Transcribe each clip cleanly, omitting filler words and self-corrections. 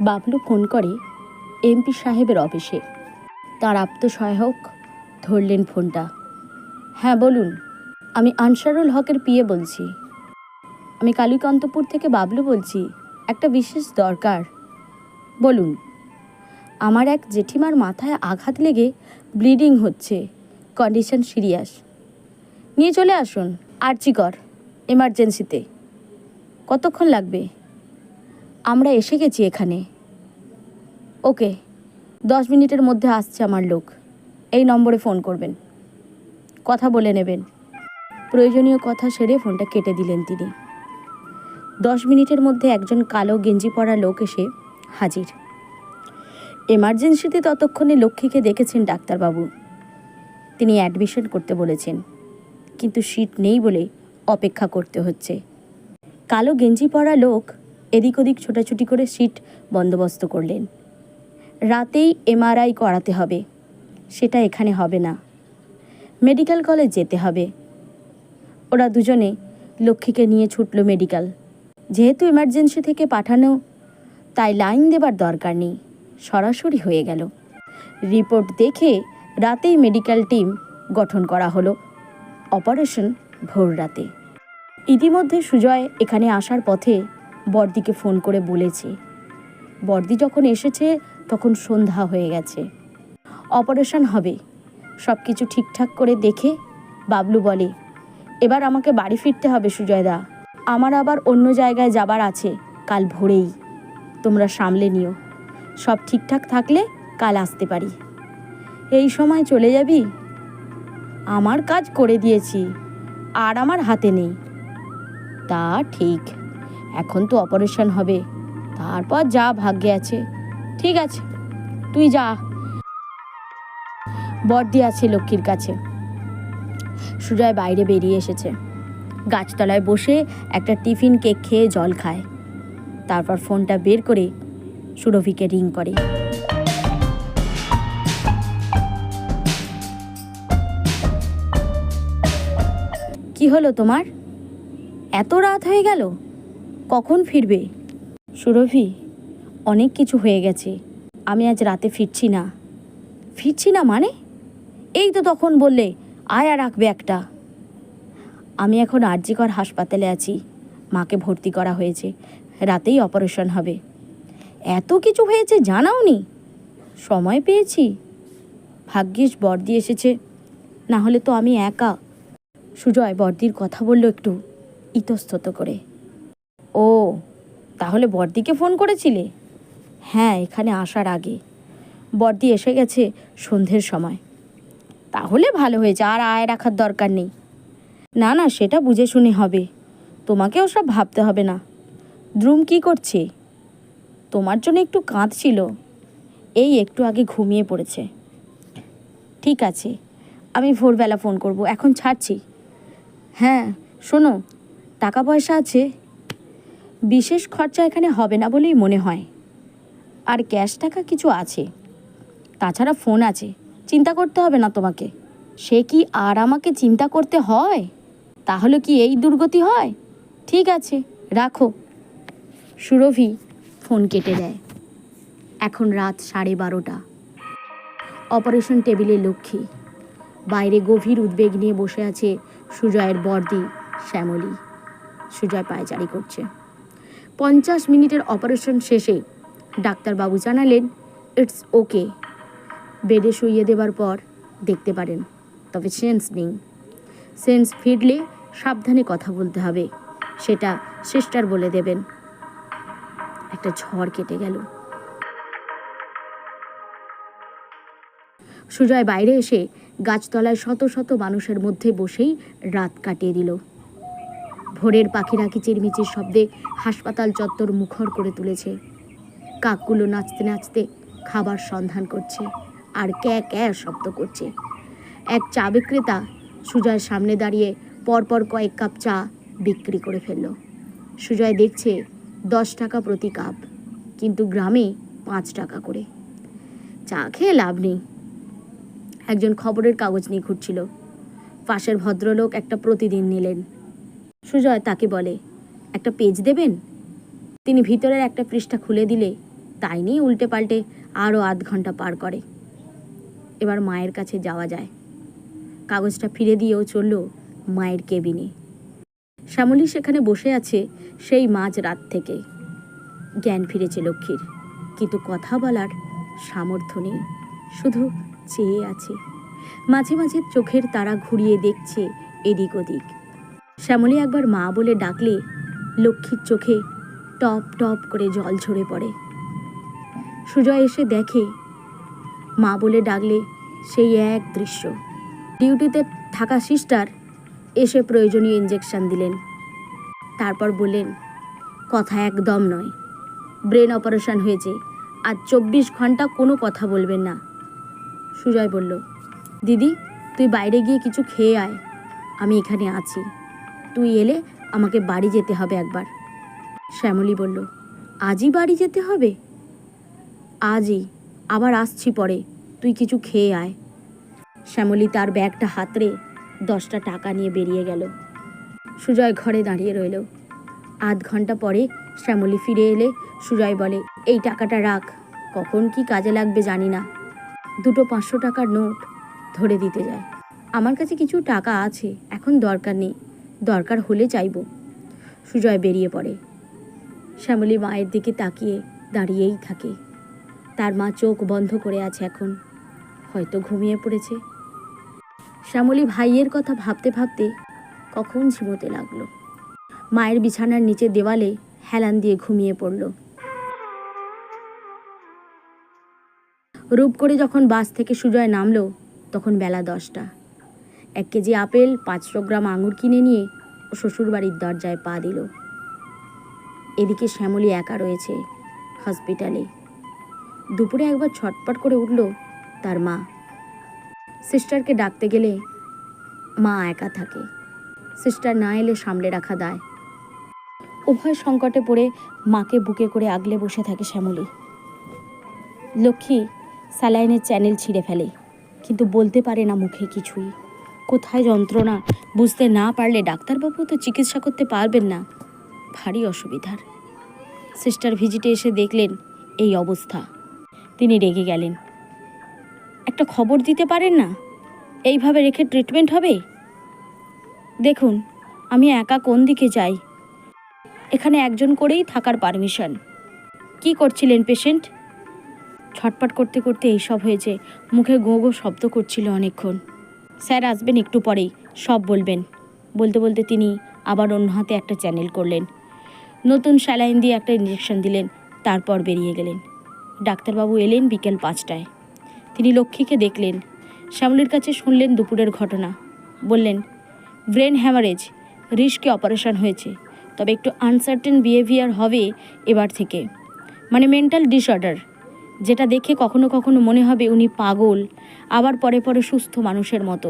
Bablu phone করে MP সাহেবের অফিসে। তার আত্মসহায়ক ধরলেন ফোনটা। হ্যাঁ বলুন, আমি আনসারুল হকের পিএ বলছি। আমি কালীকান্তপুর থেকে বাবলু বলছি, একটা বিশেষ দরকার। বলুন। আমার এক জেঠিমার মাথায় আঘাত লেগে ব্লিডিং হচ্ছে, কন্ডিশন সিরিয়াস। নিয়ে চলে আসুন আরজিকর এমার্জেন্সিতে। কতক্ষণ লাগবে? আমরা এসে গেছি এখানে। ওকে, 10 মিনিটের মধ্যে আসছে আমার লোক। এই নম্বরে ফোন করবেন, কথা বলে নেবেন। প্রয়োজনীয় কথা সেরে ফোনটা কেটে দিলেন তিনি। 10 মিনিটের মধ্যে একজন কালো গেঞ্জি পরা লোক এসে হাজির। এমার্জেন্সিতে ততক্ষণে লক্ষ্মীকে দেখেছেন ডাক্তারবাবু। তিনি অ্যাডমিশন করতে বলেছেন, কিন্তু সিট নেই বলে অপেক্ষা করতে হচ্ছে। কালো গেঞ্জি পরা লোক এদিক ওদিক ছোটাছুটি করে সিট বন্দোবস্ত করলেন। রাতেই এমআরআই করাতে হবে, সেটা এখানে হবে না, মেডিকেল কলেজ যেতে হবে। ওরা দুজনে লক্ষ্মীকে নিয়ে ছুটল মেডিকেল। যেহেতু এমার্জেন্সি থেকে পাঠানো, তাই লাইন দেবার দরকার নেই, সরাসরি হয়ে গেল। রিপোর্ট দেখে রাতেই মেডিকেল টিম গঠন করা হলো। অপারেশন ভোর রাতে। ইতিমধ্যে সুজয় এখানে আসার পথে বড়দিকে ফোন করে বলেছে। বড়দি যখন এসেছে তখন সন্ধ্যা হয়ে গেছে। অপারেশন হবে, সব কিছু ঠিকঠাক করে দেখে বাবলু বলে, এবার আমাকে বাড়ি ফিরতে হবে সুজয়দা। আমার আবার অন্য জায়গায় যাবার আছে কাল ভোরেই। তোমরা সামলে নিও, সব ঠিকঠাক থাকলে কাল আসতে পারি। এই সময় চলে যাবি? আমার কাজ করে দিয়েছি, আর আমার হাতে নেই। তা ঠিক, এখন তো অপারেশন হবে, তারপর যা ভাগ্যে আছে। ঠিক আছে, তুই যা, বড়দি আছে লক্ষ্মীর কাছে। সুজয় বাইরে বেরিয়ে এসেছে। গাছতলায় বসে একটা টিফিন কেক খেয়ে জল খায়। তারপর ফোনটা বের করে সুরভিকে রিং করে। কি হলো তোমার? এত রাত হয়ে গেল, কখন ফিরবে? সুরভি, অনেক কিছু হয়ে গেছে, আমি আজ রাতে ফিরছি না। ফিরছি না মানে? এই তো তখন বললে আয়া রাখবে একটা। আমি এখন আরজিকর হাসপাতালে আছি, মাকে ভর্তি করা হয়েছে, রাতেই অপারেশন হবে। এত কিছু হয়েছে জানাওনি? সময় পেয়েছি, ভাগ্যিস বড়দি এসেছে, না হলে তো আমি একা। সুজয় বড়দির কথা বলল একটু ইতস্তত করে। ও, তাহলে বড়দিকে ফোন করেছিলে? হ্যাঁ, এখানে আসার আগে। বড়দি এসে গেছে সন্ধ্যের সময়। তাহলে ভালো হয়েছে, আর আয় রাখার দরকার নেই। না না, সেটা বুঝে শুনে হবে, তোমাকেও সব ভাবতে হবে না। দ্রুম কি করছে? তোমার জন্য একটু কাঁদছিল, এই একটু আগে ঘুমিয়ে পড়েছে। ঠিক আছে, আমি ভোরবেলা ফোন করব, এখন ছাড়ছি। হ্যাঁ শোনো, টাকা পয়সা আছে? বিশেষ খরচা এখানে হবে না বলেই মনে হয়, আর ক্যাশ টাকা কিছু আছে। তাছাড়া ফোন আছে, চিন্তা করতে হবে না তোমাকে। সে কি আর আমাকে চিন্তা করতে হয়? তাহলে কি এই দুর্গতি হয়? ঠিক আছে, রাখো। সুরভি ফোন কেটে দেয়। এখন রাত 12:30। অপারেশন টেবিলে লক্ষ্মী। বাইরে গভীর উদ্বেগ নিয়ে বসে আছে সুজয়ের বড়দি শ্যামলী। সুজয় পায়চারি করছে। 50 মিনিটের অপারেশন শেষে ডাক্তারবাবু জানালেন ইটস ওকে। বেডে শুইয়ে দেবার পর দেখতে পারেন, তবে সেন্স নেই। সেন্স ফিরলে সাবধানে কথা বলতে হবে, সেটা সিস্টার বলে দেবেন। একটা ঝড় কেটে গেল। সুজয় বাইরে এসে গাছতলায় শত শত মানুষের মধ্যে বসেই রাত কাটিয়ে দিল। ভোরের পাখিরা কিচিরমিচির শব্দে হাসপাতাল চত্বর মুখর করে তুলেছে। কাকগুলো নাচতে নাচতে খাবার সন্ধান করছে আর ক্যা ক্যা শব্দ করছে। এক চা বিক্রেতা সুজয়ের সামনে দাঁড়িয়ে পরপর কয়েক কাপ চা বিক্রি করে ফেলল। সুজয় দেখছে 10 টাকা প্রতি কাপ, কিন্তু গ্রামে 5 টাকা করে। চা খেয়ে লাভ নেই। একজন খবরের কাগজ নিয়ে ঘুরছিল। পাশের ভদ্রলোক একটা প্রতিদিন নিলেন। সুজয় তাকে বলে, একটা পেজ দেবেন? তিনি ভিতরের একটা পৃষ্ঠা খুলে দিলে তাই নিয়ে উল্টে পাল্টে আরও আধ ঘন্টা পার করে। এবার মায়ের কাছে যাওয়া যায়। কাগজটা ফিরে দিয়েও চলল মায়ের কেবিনে। শ্যামলী সেখানে বসে আছে সেই মাঝ রাত থেকে। জ্ঞান ফিরেছে লক্ষ্মীর, কিন্তু কথা বলার সামর্থ্য নেই, শুধু চেয়ে আছে। মাঝে মাঝে চোখের তারা ঘুরিয়ে দেখছে এদিক ওদিক। শ্যামলী একবার মা বলে ডাকলে লক্ষ্মীর চোখে টপ টপ করে জল ঝরে পড়ে। সুজয় এসে দেখে মা বলে ডাকলে সেই এক দৃশ্য। ডিউটিতে থাকা সিস্টার এসে প্রয়োজনীয় ইঞ্জেকশন দিলেন, তারপর বললেন কথা একদম নয়, ব্রেন অপারেশন হয়েছে, আর 24 ঘন্টা কোনো কথা বলবেন না। সুজয় বলল, দিদি তুই বাইরে গিয়ে কিছু খেয়ে আয়, আমি এখানে আছি, তুই এলে আমাকে বাড়ি যেতে হবে একবার। শ্যামলী বলল, আজই বাড়ি যেতে হবে? আজই, আবার আসছি পরে, তুই কিছু খেয়ে আয়। শ্যামলী তার ব্যাগটা হাতড়ে 10টা টাকা নিয়ে বেরিয়ে গেল। সুজয় ঘরে দাঁড়িয়ে রইল। আধ ঘন্টা পরে শ্যামলী ফিরে এলে সুজয় বলে, এই টাকাটা রাখ, কখন কি কাজে লাগবে জানি না। দুটো 500 টাকার নোট ধরে দিতে যায়। আমার কাছে কিছু টাকা আছে, এখন দরকার নেই, দরকার হলে চাইব। সুজয় বেরিয়ে পড়ে। শ্যামলী মায়ের দিকে তাকিয়ে দাঁড়িয়েই থাকে। তার মা চোখ বন্ধ করে আছে এখন, হয়তো ঘুমিয়ে পড়েছে। শ্যামলী ভাইয়ের কথা ভাবতে ভাবতে কখন ঝিমোতে লাগলো। মায়ের বিছানার নিচে দেওয়ালে হেলান দিয়ে ঘুমিয়ে পড়ল। রূপ করে যখন বাস থেকে সুজয় নামলো তখন বেলা 10টা। 1 কেজি আপেল, 500 গ্রাম আঙুর কিনে নিয়ে ও শ্বশুরবাড়ির দরজায় পা দিল। এদিকে শ্যামলী একা রয়েছে হসপিটালে। দুপুরে একবার ছটপট করে উঠল তার মা। সিস্টারকে ডাকতে গেলে মা একা থাকে, সিস্টার না এলে সামলে রাখা দায়। উভয় সংকটে পড়ে মাকে বুকে করে আগলে বসে থাকে শ্যামলী। লক্ষ্মী স্যালাইনের চ্যানেল ছিঁড়ে ফেলে, কিন্তু বলতে পারে না মুখে কিছুই। কোথায় যন্ত্রণা বুঝতে না পারলে ডাক্তারবাবু তো চিকিৎসা করতে পারবেন না, ভারী অসুবিধার। সিস্টার ভিজিটে এসে দেখলেন এই অবস্থা। তিনি রেগে গেলেন। একটা খবর দিতে পারেন না? এইভাবে রেখে ট্রিটমেন্ট হবে? দেখুন আমি একা কোন দিকে যাই, এখানে একজন করেই থাকার পারমিশন। কি করছিলেন পেশেন্ট? ছটপট করতে করতে এইসব হয়েছে, মুখে গো গো শব্দ করছিল অনেকক্ষণ। স্যার আসবেন একটু পরেই, সব বলবেন। বলতে বলতে তিনি আবার অন্য হাতে একটা চ্যানেল করলেন, নতুন স্যালাইন দিয়ে একটা ইঞ্জেকশন দিলেন, তারপর বেরিয়ে গেলেন। ডাক্তারবাবু এলেন বিকেল 5টায়। তিনি লক্ষ্মীকে দেখলেন, শ্যামলীর কাছে শুনলেন দুপুরের ঘটনা। বললেন, ব্রেন হ্যামারেজ, রিস্কে অপারেশন হয়েছে, তবে একটু আনসার্টেন বিহেভিয়ার হবে এবার থেকে, মানে মেন্টাল ডিসঅর্ডার, যেটা দেখে কখনো কখনো মনে হবে উনি পাগল, আবার পরে পরে সুস্থ মানুষের মতো।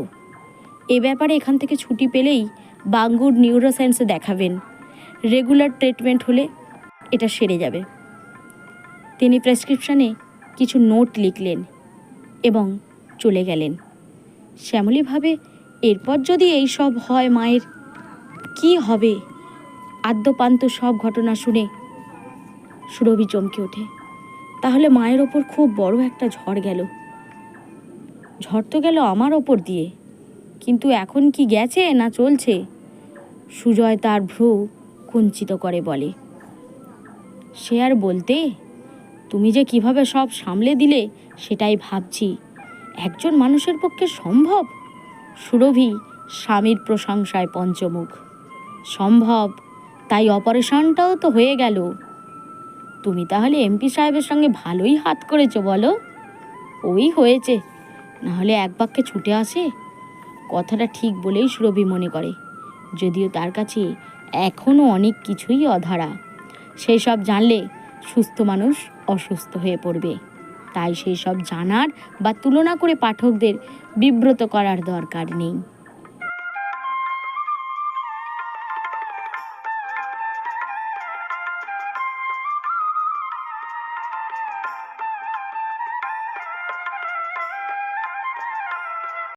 এ ব্যাপারে এখান থেকে ছুটি পেলেই বাঙ্গুর নিউরোসায়েন্সে দেখাবেন, রেগুলার ট্রিটমেন্ট হলে এটা সেরে যাবে। তিনি প্রেসক্রিপশানে কিছু নোট লিখলেন এবং চলে গেলেন। শ্যামলী ভাবে, এরপর যদি এই সব হয় মায়ের কি হবে? আদ্যপান্ত সব ঘটনা শুনে সুরভি চমকে ওঠে। তাহলে মায়ের ওপর খুব বড় একটা ঝড় গেল। ঝড় তো গেল আমার ওপর দিয়ে, কিন্তু এখন কি গেছে না চলছে? সুজয় তার ভ্রু কুঞ্চিত করে বলে, সে আর বলতে, তুমি যে কিভাবে সব সামলে দিলে সেটাই ভাবছি। একজন মানুষের পক্ষে সম্ভব? সুরভি স্বামীর প্রশংসায় পঞ্চমুখ। সম্ভব, তাই অপারেশনটাও তো হয়ে গেল। তুমি তাহলে এমপি সাহেবের সঙ্গে ভালোই হাত করেছো বলো? ওই হয়েছে, নাহলে এক বাক্যে ছুটে আসে। কথাটা ঠিক বলেই সুরভি মনে করে, যদিও তার কাছে এখনও অনেক কিছুই অধারা। সেই সব জানলে সুস্থ মানুষ অসুস্থ হয়ে পড়বে। তাই সেই সব জানার বা তুলনা করে পাঠকদের বিব্রত করার দরকার নেই।